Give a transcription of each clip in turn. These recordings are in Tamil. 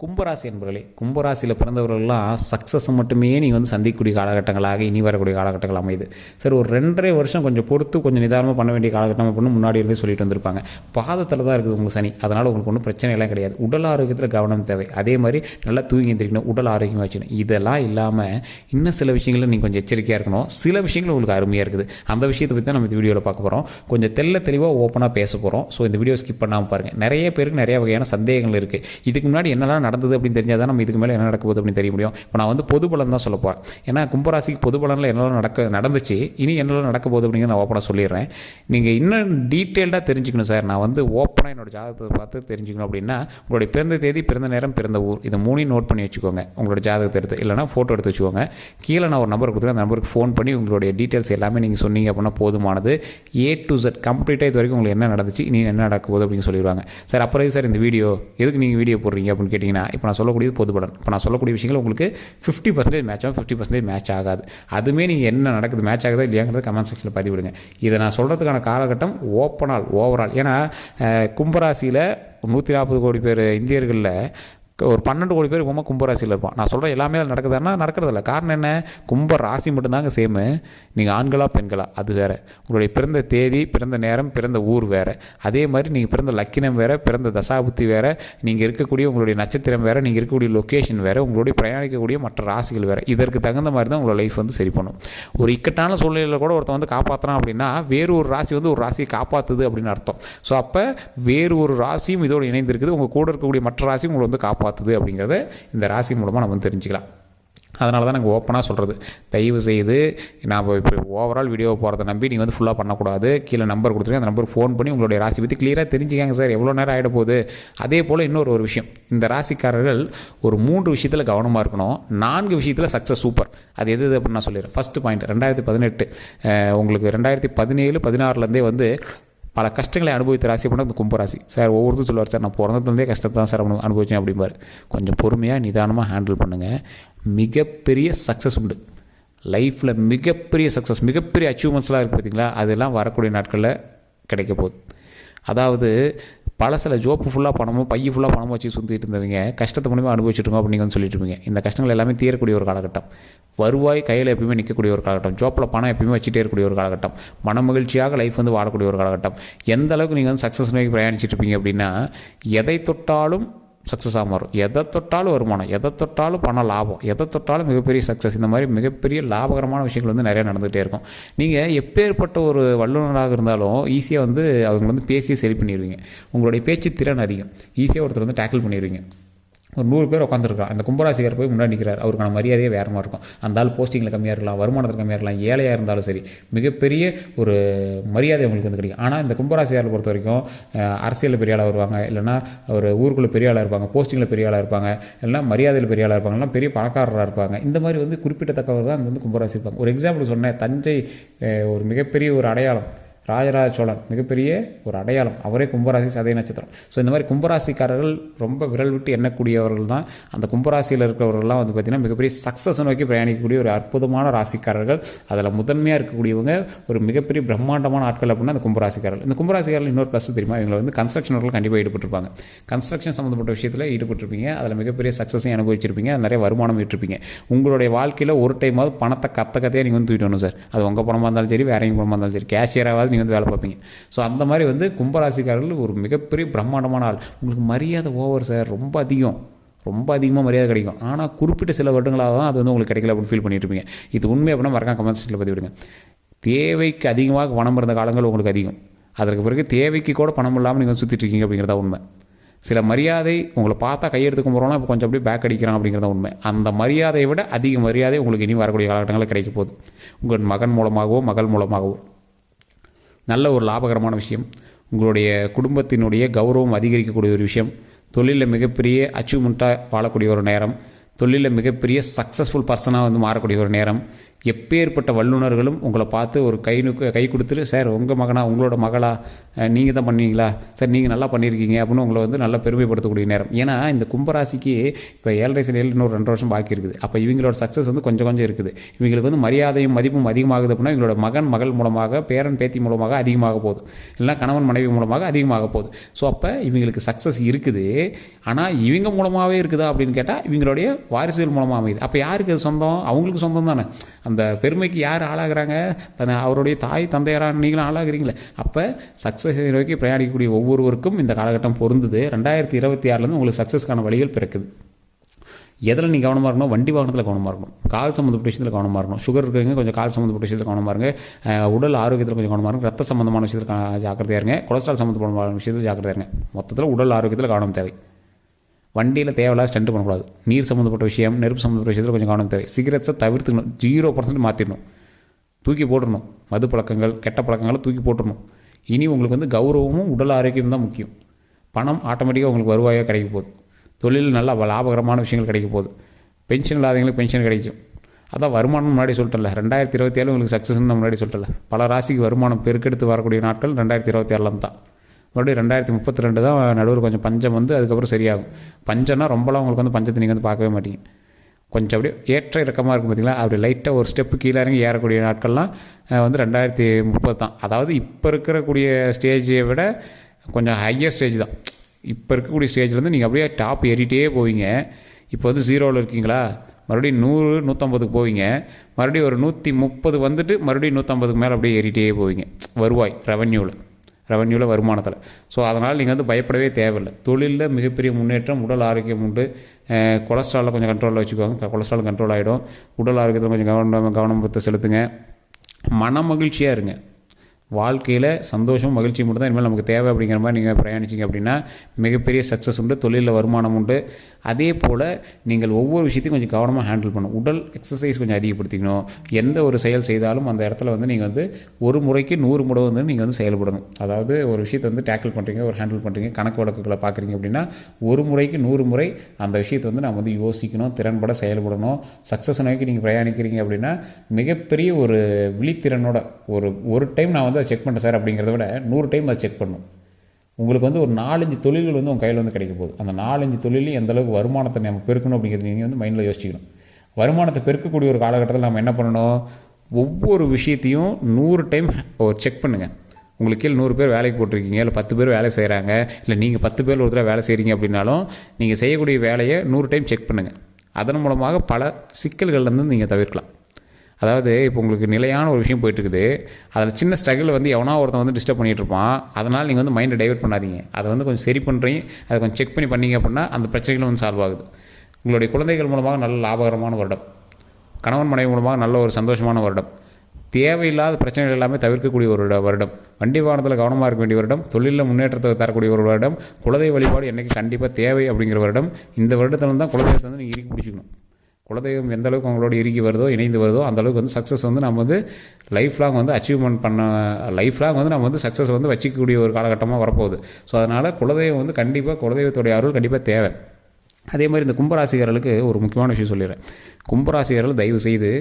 கும்பராசி என்பர்களே, கும்பராசியில் பிறந்தவர்கள்லாம் சக்ஸஸ் மட்டுமே நீங்கள் வந்து சந்திக்கக்கூடிய காலகட்டங்களாக இனி வரக்கூடிய காலகட்டங்கள் அமையுது. சரி, ஒரு 2.5 வருஷம் கொஞ்சம் பொறுத்து கொஞ்சம் நிதானமாக பண்ண வேண்டிய காலகட்டம் அப்படின்னு முன்னாடி இருந்தே சொல்லிட்டு வந்திருப்பாங்க. பாதத்தில் தான் இருக்குது உங்களுக்கு சனி, அதனால் உங்களுக்கு ஒன்றும் பிரச்சனைலாம் கிடையாது. உடல் ஆரோக்கியத்தில் கவனம் தேவை. அதே மாதிரி நல்லா தூங்கி எந்திரிக்கணும், உடல் ஆரோக்கியமாக வச்சுக்கணும். இதெல்லாம் இல்லாமல் இன்னும் சில விஷயங்களில் நீங்கள் கொஞ்சம் எச்சரிக்கையாக இருக்கணும். சில விஷயங்கள் உங்களுக்கு அருமையாக இருக்குது. அந்த விஷயத்தை பற்றி தான் நம்ம இந்த வீடியோவில் பார்க்க போகிறோம். கொஞ்சம் தெளிவாக ஓப்பனாக பேச போகிறோம். ஸோ இந்த வீடியோ ஸ்கிப் பண்ணாமல் பாருங்கள். நிறைய பேருக்கு நிறைய வகையான சந்தேகங்கள் இருக்குது. இதுக்கு முன்னாடி என்னெல்லாம் நடந்தது அப்படின்னு தெரிஞ்சால் தான் நம்ம இதுக்கு மேலே என்ன நடக்க போகுது அப்படின்னு தெரிய முடியும். இப்போ நான் வந்து பொது பலன் தான் சொல்ல போகிறேன். ஏன்னா கும்பராசிக்கு பொது பலனில் என்னெல்லாம் நடந்துச்சு, இனி என்னெல்லாம் நடக்க போகுது அப்படிங்கிற நான் ஓப்பனாக சொல்லிடுறேன். நீங்கள் இன்னும் டீட்டெயில்டாக தெரிஞ்சுக்கணும் சார், நான் வந்து ஓப்பனாக என்னோடய ஜாதகத்தை பார்த்து தெரிஞ்சுக்கணும் அப்படின்னா உங்களுடைய பிறந்த தேதி, பிறந்த நேரம், பிறந்த ஊர், இதை 3 நோட் பண்ணி வச்சுக்கோங்க. உங்களோட ஜாதகத்தை எடுத்து இல்லைனா ஃபோட்டோ எடுத்து வச்சுக்கோங்க. கீழே நான் ஒரு நம்பர் கொடுத்துருக்கேன். அந்த நம்பருக்கு ஃபோன் பண்ணி உங்களுடைய டீட்டெயில்ஸ் எல்லாமே நீங்கள் சொன்னீங்க அப்படின்னா போதுமானது. A to Z கம்ப்ளீட்டாக இது வரைக்கும் உங்களுக்கு என்ன நடந்துச்சு, இனி என்ன நடக்க போகுது அப்படின்னு சொல்லிடுவாங்க. சார் அப்புறம் சார் இந்த வீடியோ எதுக்கு நீங்கள் வீடியோ போடுறீங்க அப்படின்னு கேட்டிங்கன்னா, இப்போ நான் சொல்லக்கூடியது பொது பலன். இப்போ நான் சொல்லக்கூடிய விஷயங்கள் உங்களுக்கு 50% மேட்ச் ஆகும், 50% மேட்ச் ஆகாது. அதுவுமே நீங்கள் என்ன நடக்குது, மேட்ச் ஆகுதா இல்லையாங்கிறது கமெண்ட் செக்ஷனில் பதிவிடுங்க. இதை நான் சொல்கிறதுக்கான காலகட்டம் ஓவரால். ஏன்னா கும்பராசியில் 140 கோடி பேர் இந்தியர்களில் ஒரு 12 கோடி பேர் இப்போமா கும்பராசியில் இருப்பான். நான் சொல்கிற எல்லாமே அதில் நடக்குதுன்னா நடக்கிறதில்ல. காரணம் என்ன? கும்ப ராசி மட்டும்தாங்க சேமு. நீங்கள் ஆண்களா பெண்களா அது வேறு. உங்களுடைய பிறந்த தேதி, பிறந்த நேரம், பிறந்த ஊர் வேறு. அதே மாதிரி நீங்கள் பிறந்த லக்கினம் வேறு, பிறந்த தசாபுத்தி வேறு, நீங்கள் இருக்கக்கூடிய உங்களுடைய நட்சத்திரம் வேறு, நீங்கள் இருக்கக்கூடிய லொக்கேஷன் வேறு, உங்களுடைய பிரயாணிக்கக்கூடிய மற்ற ராசிகள் வேறு. இதற்கு தகுந்த மாதிரி தான் உங்களோட லைஃப் வந்து சரி பண்ணும். ஒரு இக்கட்டான சூழ்நிலையில் கூட ஒருத்தன் வந்து காப்பாற்றுறான் அப்படின்னா வேறு ஒரு ராசி வந்து ஒரு ராசியை காப்பாற்றுது அப்படின்னு அர்த்தம். ஸோ அப்போ வேறு ஒரு ராசியும் இதோடு இணைந்திருக்குது. உங்கள் கூட இருக்கக்கூடிய மற்ற ராசியும் உங்களை வந்து காப்பாற்றுது அப்படிங்கிறத இந்த ராசி மூலமாக நம்ம தெரிஞ்சுக்கலாம். அதனால தான் நாங்கள் ஓப்பனாக சொல்கிறது. தயவு செய்து நான் இப்போ ஓவரால் வீடியோ போகிறத நம்பி நீங்கள் வந்து ஃபுல்லாக பண்ணக்கூடாது. கீழே நம்பர் கொடுத்துருக்கேன். அந்த நம்பருக்கு ஃபோன் பண்ணி உங்களுடைய ராசி பற்றி கிளியராக தெரிஞ்சுக்காங்க சார். எவ்வளோ நேரம் ஆகிட போகுது. அதே போல் இன்னொரு விஷயம், இந்த ராசிக்காரர்கள் ஒரு 3 விஷயத்தில் கவனமாக இருக்கணும். 4 விஷயத்தில் சக்ஸஸ் சூப்பர். அது எது அப்படின்னு நான் சொல்லிடுறேன். ஃபஸ்ட்டு பாயிண்ட், 2018 உங்களுக்கு 2017, 16லேருந்தே வந்து பல கஷ்டங்களை அனுபவித்த ராசி பண்ண இந்த கும்பராசி. சார் ஒவ்வொருத்தரும் சொல்லுவார், சார் நான் பிறந்ததுலேருந்தே கஷ்டத்தை தான் சார் அனுபவிச்சேன் அப்படிம்பார். கொஞ்சம் பொறுமையாக நிதானமாக ஹேண்டில் பண்ணுங்கள். மிகப்பெரிய சக்ஸஸ் உண்டு லைஃப்பில். மிகப்பெரிய சக்ஸஸ், மிகப்பெரிய அச்சீவ்மெண்ட்ஸ்லாம் இருக்குது பார்த்தீங்களா, அதெல்லாம் வரக்கூடிய நாட்களில் கிடைக்க போகுது. அதாவது பழசில் ஜோப்பு ஃபுல்லாக பணமும் பைய ஃபுல்லாக பணமும் வச்சு சுற்றிட்டு இருந்தவங்க கஷ்டத்தை மூலமாக அனுபவிச்சுட்டுருங்க அப்படின்னு வந்து சொல்லிட்டு இருப்பீங்க. இந்த கஷ்டங்கள் எல்லாமே தீரக்கூடிய ஒரு காலகட்டம். வருவாய் கையில் எப்பயுமே நிற்கக்கூடிய ஒரு காலகட்டம். ஜோப்பில் பணம் எப்பயுமே வச்சுட்டே இருக்கக்கூடிய ஒரு காலகட்டம். மன மகிழ்ச்சியாக லைஃப் வந்து வாழக்கூடிய ஒரு காலகட்டம். எந்த அளவுக்கு நீங்கள் வந்து சக்ஸஸ் நோக்கி பிரயாணிச்சிட்டு இருப்பீங்க அப்படின்னா, எதை தொட்டாலும் சக்ஸஸாக மாறும். எதை தொட்டாலும் வருமானம், எதை தொட்டாலும் பண லாபம், எதை தொட்டாலும் மிகப்பெரிய சக்ஸஸ். இந்த மாதிரி மிகப்பெரிய லாபகரமான விஷயங்கள் வந்து நிறையா நடந்துகிட்டே இருக்கும். நீங்கள் எப்பேற்பட்ட ஒரு வல்லுநராக இருந்தாலும் ஈஸியாக வந்து அவங்க வந்து பேசியே சரி பண்ணிடுவீங்க. உங்களுடைய பேச்சு திறன் அதிகம். ஈஸியாக ஒருத்தர் வந்து டேக்கிள் பண்ணிடுவீங்க. ஒரு 100 பேர் உட்காந்துருக்கான், அந்த கும்பராசிக்கார் போய் முன்னாடி நிற்கிறார். அவருக்கான மரியாதையே வேறு மாதிரி இருக்கும். அந்த ஆள் போஸ்டிங்கில் கம்மியாக இருக்கலாம், வருமானத்தில் கம்மியாக இருக்கலாம், ஏழையாக இருந்தாலும் சரி, மிகப்பெரிய ஒரு மரியாதை உங்களுக்கு வந்து கிடைக்கும். ஆனால் இந்த கும்பராசிக்காரை பொறுத்த வரைக்கும் அரசியலில் பெரிய ஆளாக வருவாங்க, இல்லைனா ஒரு ஊருக்குள்ளே பெரிய ஆளாக இருப்பாங்க, போஸ்டிங்கில் பெரிய ஆளாக இருப்பாங்க, இல்லைனா மரியாதையில் பெரிய ஆளாக இருப்பாங்க, இல்லைனா பெரிய பணக்காரராக இருப்பாங்க. இந்த மாதிரி வந்து குறிப்பிட்டத்தக்கவர் தான் வந்து கும்பராசி இருப்பாங்க. ஒரு எக்ஸாம்பிள் சொன்னேன், தஞ்சை ஒரு மிகப்பெரிய ஒரு அடையாளம், ராஜராஜ சோழன் மிகப்பெரிய ஒரு அடையாளம், அவரே கும்பராசி, சதய நட்சத்திரம். ஸோ இந்த மாதிரி கும்பராசிக்காரர்கள் ரொம்ப விரல் விட்டு எண்ணக்கூடியவர்கள் தான். அந்த கும்பராசியில் இருக்கிறவர்கள்லாம் வந்து பார்த்திங்கன்னா மிகப்பெரிய சக்ஸஸ் நோக்கி பிரயாணிக்கக்கூடிய ஒரு அற்புதமான ராசிக்காரர்கள். அதில் முதன்மையாக இருக்கக்கூடியவங்க ஒரு மிகப்பெரிய பிரம்மாண்டமான ஆட்கள் அப்படின்னா அந்த கும்பராசிக்காரர்கள். இந்த கும்பராசிக்காரர்கள் இன்னொரு ப்ளஸ் தெரியுமா, இவங்களை வந்து கன்ஸ்ட்ரக்ஷன் ஒர்க்கில் கண்டிப்பாக ஈடுபட்டிருப்பாங்க. கன்ஸ்ட்ரக்ஷன் சம்மந்தப்பட்ட விஷயத்தில் ஈடுபட்டிருப்பீங்க. அதில் மிகப்பெரிய சக்ஸஸையும் அனுபவிச்சிருப்பீங்க. அது நிறைய வருமானம் ஈட்டிருப்பீங்க. உங்களுடைய வாழ்க்கையில் ஒரு டைமாவது பணத்தை கத்தையாக நீங்கள் வந்து தூக்கிட்டு வரணும் சார். அது உங்கள் பணமாக இருந்தாலும் சரி, வேற எங்கள் பணமாக இருந்தாலும் சரி, கேஷியராவது வந்து வேலை பார்ப்பீங்க. ஸோ அந்த மாதிரி வந்து கும்பராசிக்காரர்கள் ஒரு மிகப்பெரிய பிரம்மாண்டமான ஆள். உங்களுக்கு மரியாதை ஓவர் சார், ரொம்ப அதிகமாக மரியாதை கிடைக்கும். ஆனால் குறிப்பிட்ட சில வருடங்களாக தான் அது வந்து உங்களுக்கு கிடைக்கல அப்படின்னு ஃபீல் பண்ணிட்டு இருப்பீங்க. இது உண்மை அப்படின்னா மறக்காம கமெண்ட் செக்ஷனில் பதிவிடுங்க. தேவைக்கு அதிகமாக பணம் இருந்த காலங்கள் உங்களுக்கு அதிகம். அதற்கு பிறகு தேவைக்கு கூட பணம் இல்லாமல் நீங்கள் சுற்றிட்டு இருக்கீங்க அப்படிங்கிறதா உண்மை. சில மரியாதை உங்களை பார்த்தா கையெடுத்துக்க போகிறோன்னா இப்போ கொஞ்சம் அப்படியே பேக் அடிக்கிறான் அப்படிங்கிறத உண்மை. அந்த மரியாதையை விட அதிக மரியாதை உங்களுக்கு இனி வரக்கூடிய காலகட்டங்களில் கிடைக்க போகுது. உங்கள் மகன் மூலமாகவோ மகள் மூலமாகவோ நல்ல ஒரு லாபகரமான விஷயம். உங்களுடைய குடும்பத்தினுடைய கௌரவம் அதிகரிக்கக்கூடிய ஒரு விஷயம். தொழிலில் மிகப்பெரிய அச்சீவ்மெண்ட்டாக வாழக்கூடிய ஒரு நேரம். தொழிலில் மிகப்பெரிய சக்ஸஸ்ஃபுல் பர்சனாக வந்து மாறக்கூடிய ஒரு நேரம். எப்பேற்பட்ட வல்லுநர்களும் உங்களை பார்த்து ஒரு கை கொடுத்துட்டு, சார் உங்கள் மகனா, உங்களோட மகளா, நீங்கள் தான் பண்ணுவீங்களா, சார் நீங்கள் நல்லா பண்ணியிருக்கீங்க அப்படின்னு உங்களை வந்து நல்லா பெருமைப்படுத்தக்கூடிய நேரம். ஏன்னா இந்த கும்பராசிக்கு இப்போ 7.5 சனியில் இன்னொரு 2 வருஷம் பாக்கி இருக்குது. அப்போ இவங்களோட சக்ஸஸ் வந்து கொஞ்சம் கொஞ்சம் இருக்குது. இவங்களுக்கு வந்து மரியாதையும் மதிப்பும் அதிகமாகுது அப்படின்னா இவங்களோட மகள் மூலமாக, பேரன் பேத்தி மூலமாக அதிகமாக போகுது, இல்லைனா கணவன் மனைவி மூலமாக அதிகமாக போகுது. ஸோ அப்போ இவங்களுக்கு சக்ஸஸ் இருக்குது. ஆனால் இவங்க மூலமாகவே இருக்குதா அப்படின்னு கேட்டால் இவங்களுடைய வாரிசுகள் மூலமாக அமையுது. அப்போ யாருக்கு அது சொந்தம்? அவங்களுக்கு சொந்தம் தானே. அந்த பெருமைக்கு யார் ஆளாகிறாங்க? அவருடைய தாய் தந்தையரான நீங்களும் ஆளாகிறீங்களே. அப்போ சக்ஸஸ் நோக்கி பிரயாணிக்கக்கூடிய ஒவ்வொருவருக்கும் இந்த காலகட்டம் பொருந்துது. 2026 உங்களுக்கு சக்ஸஸ்க்கான வழிகள் பிறக்குது. எதில் நீங்கள் கவனமாக இருக்கணும்? வண்டி வாகனத்தில் கவனமாக இருக்கணும், கால் சம்மந்தப்பட்ட விஷயத்தில் கவனமாக இருக்கணும். சுகர் இருக்கிறவங்க கொஞ்சம் கால் சம்மந்தப்பட்ட விஷயத்தில் கவனமாக இருங்க. உடல் ஆரோக்கியத்தில் கொஞ்சம் கவனமாக இருக்கும். ரத்த சம்மந்தமான விஷயத்தில் ஜாக்கிரதையாக இருங்க. கொலஸ்ட்ரால் சம்மந்தமான விஷயத்தில் ஜாக்கிரதையாக இருங்க. மொத்தத்தில் உடல் ஆரோக்கியத்தில் கவனம் தேவை. வண்டியில் தேவையில்லாத ஸ்டண்ட் பண்ணக்கூடாது. நீர் சம்மந்தப்பட்ட விஷயம், நெருப்பு சம்மந்தப்பட்ட விஷயத்தில் கொஞ்சம் கவனம் தேவை. சிகரெட்ஸை தவிர்த்துக்கணும். 0% மாற்றிடணும், தூக்கி போட்டுடணும். மது பழக்கங்கள், கெட்ட பழக்கங்களை தூக்கி போட்டுடணும். இனி உங்களுக்கு வந்து கௌரவமும் உடல் ஆரோக்கியம் தான் முக்கியம். பணம் ஆட்டோமேட்டிக்காக உங்களுக்கு வருவாயாக கிடைக்க போகுது. தொழில் நல்லா லாபகரமான விஷயங்கள் கிடைக்க போகுது. பென்ஷன் இல்லாதவங்களுக்கு பென்ஷன் கிடைக்கும். அதான் வருமானம் முன்னாடி சொல்லிட்டல. 2027 உங்களுக்கு சக்ஸஸ்ன்னு முன்னாடி சொல்லிட்டல. பல ராசிக்கு வருமானம் பெருக்கெடுத்து வரக்கூடிய நாட்கள் 2026 தான். மறுபடியும் 2032 தான் நடுவில் கொஞ்சம் பஞ்சம் வந்து அதுக்கப்புறம் சரியாகும். பஞ்சம்னா ரொம்பலாம் உங்களுக்கு வந்து பஞ்சத்தை நீங்கள் வந்து பார்க்கவே மாட்டீங்க. கொஞ்சம் அப்படியே ஏற்ற இறக்கமாக இருக்கும் பார்த்தீங்களா, அப்படி லைட்டாக ஒரு ஸ்டெப்பு கீழே இறங்கி ஏறக்கூடிய நாட்கள்லாம் வந்து 2030 தான். அதாவது இப்போ இருக்கக்கூடிய ஸ்டேஜை விட கொஞ்சம் ஹையர் ஸ்டேஜ் தான். இப்போ இருக்கக்கூடிய ஸ்டேஜ்லேருந்து நீங்கள் அப்படியே டாப் ஏறிட்டே போவீங்க. இப்போ வந்து 0வில் இருக்கீங்களா, மறுபடியும் 100 150க்கு போவீங்க. மறுபடியும் ஒரு 130 வந்துட்டு மறுபடியும் 150க்கு மேலே அப்படியே ஏறிட்டே போவீங்க. வருவாய் ரெவன்யூவில் வருமானத்தில். ஸோ அதனால் நீங்கள் வந்து பயப்படவே தேவையில்லை. தொழிலில் மிகப்பெரிய முன்னேற்றம், உடல் ஆரோக்கியம் உண்டு. கொலஸ்ட்ராலில் கொஞ்சம் கண்ட்ரோலில் வச்சுக்கோங்க. கொலஸ்ட்ரால் கண்ட்ரோல் ஆகிடும். உடல் ஆரோக்கியத்தில் கொஞ்சம் கவனம் செலுத்துங்க. மன மகிழ்ச்சியாக இருங்க. வாழ்க்கையில் சந்தோஷம் மகிழ்ச்சி மட்டும் தான் இனிமேல் நமக்கு தேவை. அப்படிங்கிற மாதிரி நீங்கள் பிரயாணிச்சிங்க அப்படின்னா மிகப்பெரிய சக்ஸஸ் உண்டு, தொழிலில் வருமானம் உண்டு. அதே போல் நீங்கள் ஒவ்வொரு விஷயத்தையும் கொஞ்சம் கவனமாக ஹேண்டில் பண்ணணும். உடல் எக்ஸசைஸ் கொஞ்சம் அதிகப்படுத்திக்கணும். எந்த ஒரு செயல் செய்தாலும் அந்த இடத்துல வந்து நீங்கள் வந்து ஒரு முறைக்கு 100 முறை வந்து நீங்கள் வந்து செயல்படணும். அதாவது ஒரு விஷயத்தை வந்து டேக்கிள் பண்ணுறீங்க, ஒரு ஹேண்டில் பண்ணுறீங்க, கணக்கு வழக்குகளை பார்க்குறீங்க அப்படின்னா ஒரு முறைக்கு 100 முறை அந்த விஷயத்தை வந்து நம்ம வந்து யோசிக்கணும், திறன்பட செயல்படணும். சக்ஸஸ் நோக்கி நீங்கள் பிரயாணிக்கிறீங்க அப்படின்னா மிகப்பெரிய ஒரு விழித்திறனோட ஒரு டைம் நான் வந்து அதை செக் பண்ணுறேன் சார் அப்படிங்கிறத விட 100 டைம் அதை செக் பண்ணணும். உங்களுக்கு வந்து ஒரு 4-5 தொழில்கள் வந்து உங்கள் கையில் வந்து கிடைக்க போகுது. அந்த 4-5 தொழிலையும் எந்தளவுக்கு வருமானத்தை நம்ம பெருக்கணும் அப்படிங்கிறது நீங்கள் வந்து மைண்டில் யோசிக்கணும். வருமானத்தை பெருக்கக்கூடிய ஒரு காலகட்டத்தில் நம்ம என்ன பண்ணணும்? ஒவ்வொரு விஷயத்தையும் 100 டைம் செக் பண்ணுங்கள். உங்களுக்கு கீழே 100 பேர் வேலைக்கு போட்டிருக்கீங்க, இல்லை 10 பேர் வேலை செய்கிறாங்க, இல்லை நீங்கள் 10 பேர் ஒரு தடவை வேலை செய்கிறீங்க அப்படின்னாலும் நீங்கள் செய்யக்கூடிய வேலையை 100 டைம் செக் பண்ணுங்கள். அதன் மூலமாக பல சிக்கல்கள்லேருந்து நீங்கள் தவிர்க்கலாம். அதாவது இப்போ உங்களுக்கு நிலையான ஒரு விஷயம் போயிட்டுருக்குது, அதில் சின்ன ஸ்ட்ரகிள் வந்து எவனா ஒருத்தன் வந்து டிஸ்டர்ப் பண்ணிகிட்டு இருப்பான். அதனால் நீங்கள் வந்து மைண்டை டைவர்ட் பண்ணாதீங்க. அதை வந்து கொஞ்சம் சரி பண்ணுறீங்க, அதை கொஞ்சம் செக் பண்ணீங்க அப்படின்னா அந்த பிரச்சனைகளும் வந்து சால்வ் ஆகுது. உங்களுடைய குழந்தைகள் மூலமாக நல்ல லாபகரமான வருடம், கணவன் மனைவி மூலமாக நல்ல ஒரு சந்தோஷமான வருடம், தேவையில்லாத பிரச்சனைகள் எல்லாமே தவிர்க்கக்கூடிய ஒரு வருடம், வண்டி வாகனத்தில் கவனமாக இருக்க வேண்டிய வருடம், தொழிலில் முன்னேற்றத்தை தரக்கூடிய ஒரு வருடம், குலதெய்வ வழிபாடு என்றைக்கு கண்டிப்பாக தேவை அப்படிங்கிற வருடம். இந்த வருடத்தில் தான் குலதெய்வத்தை வந்து நீங்கள் இறுக்கி பிடிச்சிக்கணும். குலதெய்வம் எந்த அளவுக்கு அவங்களோட இறுக்கி வருதோ, இணைந்து வருதோ, அந்தளவுக்கு வந்து சக்ஸஸ் வந்து நம்ம வந்து லைஃப் லாங் வந்து அச்சீவ்மெண்ட் லைஃப் லாங் வந்து நம்ம வந்து சக்ஸஸ் வந்து வச்சிக்கக்கூடிய ஒரு காலகட்டமாக வரப்போகுது. ஸோ அதனால் குலதெய்வம் வந்து கண்டிப்பாக, குலதெய்வத்துடைய அருள் கண்டிப்பாக தேவை. அதே மாதிரி இந்த கும்பராசிகர்களுக்கு ஒரு முக்கியமான விஷயம் சொல்லிடுறேன். கும்பராசிகர்கள் தயவு செய்து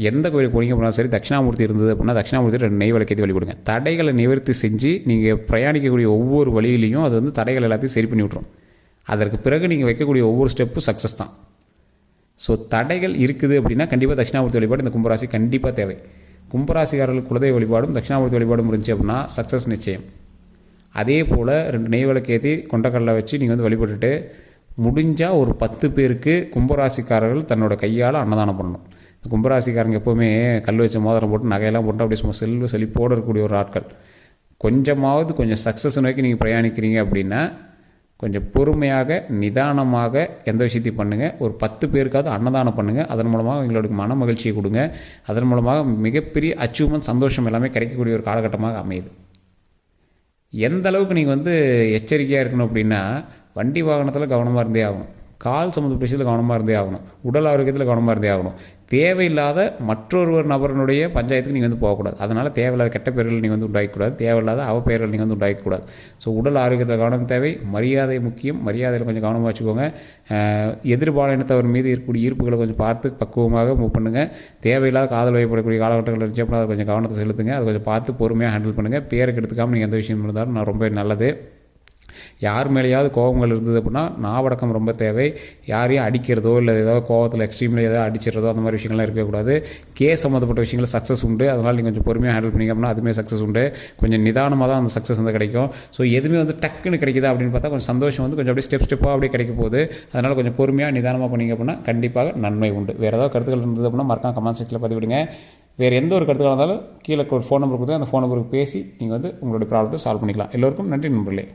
எந்த கோயிலுக்கு போனீங்க அப்படின்னா சரி, தட்சிணாமூர்த்தி இருந்தது அப்படின்னா தட்சிணாமூர்த்தி 2 நெய் விளக்கேற்றி வழிபடுங்க. தடைகளை நிவர்த்தி செஞ்சு நீங்கள் பிரயாணிக்கக்கூடிய ஒவ்வொரு வழியிலையும் அது வந்து தடைகள் எல்லாத்தையும் சரி பண்ணி விட்ரும். அதற்கு பிறகு நீங்கள் வைக்கக்கூடிய ஒவ்வொரு ஸ்டெப்பும் சக்ஸஸ் தான். ஸோ தடைகள் இருக்குது அப்படின்னா கண்டிப்பாக தட்சிணாமூர்த்தி வழிபாடு இந்த கும்பராசி கண்டிப்பாக தேவை. கும்பராசிக்காரர்கள் குலதெய்வ வழிபாடும் தட்சிணாமூர்த்தி வழிபாடும் இருந்துச்சு அப்படின்னா சக்ஸஸ் நிச்சயம். அதே போல் 2 நெய் விளக்கேற்றி கொண்டக்கடலை வச்சு நீங்கள் வந்து வழிபட்டுட்டு முடிஞ்சால் ஒரு 10 பேருக்கு கும்பராசிக்காரர்கள் தன்னோட கையால் அன்னதானம் பண்ணணும். இந்த கும்பராசிக்காரங்க எப்போவுமே கல் வச்ச மோதிரம் போட்டு நகையெல்லாம் போட்டு அப்படியே சும்மா செழிப்போடு இருக்கக்கூடிய ஒரு ஆட்கள். கொஞ்சம் சக்ஸஸ் நோக்கி நீங்கள் பிரயாணிக்கிறீங்க அப்படின்னா கொஞ்சம் பொறுமையாக நிதானமாக எந்த விஷயத்தையும் பண்ணுங்கள். ஒரு 10 பேருக்காவது அன்னதானம் பண்ணுங்கள். அதன் மூலமாக எங்களுக்கு மன மகிழ்ச்சியை கொடுங்க. அதன் மூலமாக மிகப்பெரிய அச்சீவ்மெண்ட், சந்தோஷம் எல்லாமே கிடைக்கக்கூடிய ஒரு காலகட்டமாக அமையுது. எந்த அளவுக்கு நீங்கள் வந்து எச்சரிக்கையாக இருக்கணும் அப்படின்னா வண்டி வாகனத்தில் கவனமாக இருந்தே ஆகும். கால் சம்மந்தப்பட்ட விஷயத்தில் கவனமாக இருந்தே ஆகணும். உடல் ஆரோக்கியத்தில் கவனமாக இருந்தே ஆகணும். தேவையில்லாத மற்றொரு நபருடைய பஞ்சாயத்துக்கு நீங்கள் வந்து போகக்கூடாது. அதனால் தேவையில்லாத கெட்ட பெயர்கள் நீங்கள் வந்து உண்டாக்கக்கூடாது. தேவையில்லாத அவப்பெயர்கள் நீங்கள் வந்து உண்டாக்கக்கூடாது. ஸோ உடல் ஆரோக்கியத்தில் கவனம் தேவை. மரியாதை முக்கியம். மரியாதையில் கொஞ்சம் கவனமாக வச்சுக்கோங்க. எதிர்பாலினத்தவர் மீது இருக்கக்கூடிய ஈர்ப்புகளை கொஞ்சம் பார்த்து பக்குவமாக மூவ் பண்ணுங்கள். தேவையில்லாத காதல் வயப்படக்கூடிய காலகட்டங்கள் இருந்துச்சு அப்படின்னா அதை கொஞ்சம் கவனத்தை செலுத்துங்க. அதை கொஞ்சம் பார்த்து பொறுமையாக ஹேண்டில் பண்ணுங்கள். பேருக்கு எடுத்துக்காமல் நீங்கள் எந்த விஷயம் இருந்தாலும் நான் ரொம்ப நல்லது. யார் மேலேயாவது கோபங்கள் இருந்தது அப்படின்னா நாவடக்கம் ரொம்ப தேவை. யாரையும் அடிக்கிறதோ இல்லை ஏதாவது கோபத்தில் எக்ஸ்ட்ரீமில் ஏதாவது அடிச்சிடறதோ அந்த மாதிரி விஷயங்கள்லாம் இருக்கக்கூடாது. கேஸ் சம்மந்தப்பட்ட விஷயங்கள் சக்ஸஸ் உண்டு. அதனால் நீங்கள் கொஞ்சம் பொறுமையாக ஹேண்டில் பண்ணிங்க அப்படின்னா அதுவுமே சக்ஸஸ் உண்டு. கொஞ்சம் நிதானமாக தான் அந்த சக்ஸஸ் வந்து கிடைக்கும். ஸோ எதுவுமே வந்து டக்குன்னு கிடைக்குதா அப்படின்னு பார்த்தா கொஞ்சம் சந்தோஷம் வந்து கொஞ்சம் அப்படியே ஸ்டெப்பாக அப்படியே கிடைக்க போகுது. அதனால் கொஞ்சம் பொறுமையாக நிதானமாக பண்ணிங்க அப்படின்னா கண்டிப்பாக நன்மை உண்டு. வேறு ஏதாவது கருத்துக்கள் இருந்தது அப்படின்னா மறக்காம கமெண்ட் செக்ஷனில் பதிவிடுங்க. வேறு எந்த ஒரு கருத்துக்களாக இருந்தாலும் கீழே ஒரு ஃபோன் நம்பர் கொடுத்து அந்த ஃபோன் நம்பருக்கு பேசி நீங்கள் வந்து உங்களுடைய ப்ராப்ளத்தை சால்வ் பண்ணிக்கலாம். எல்லோருக்கும் நன்றி நண்பர்களே.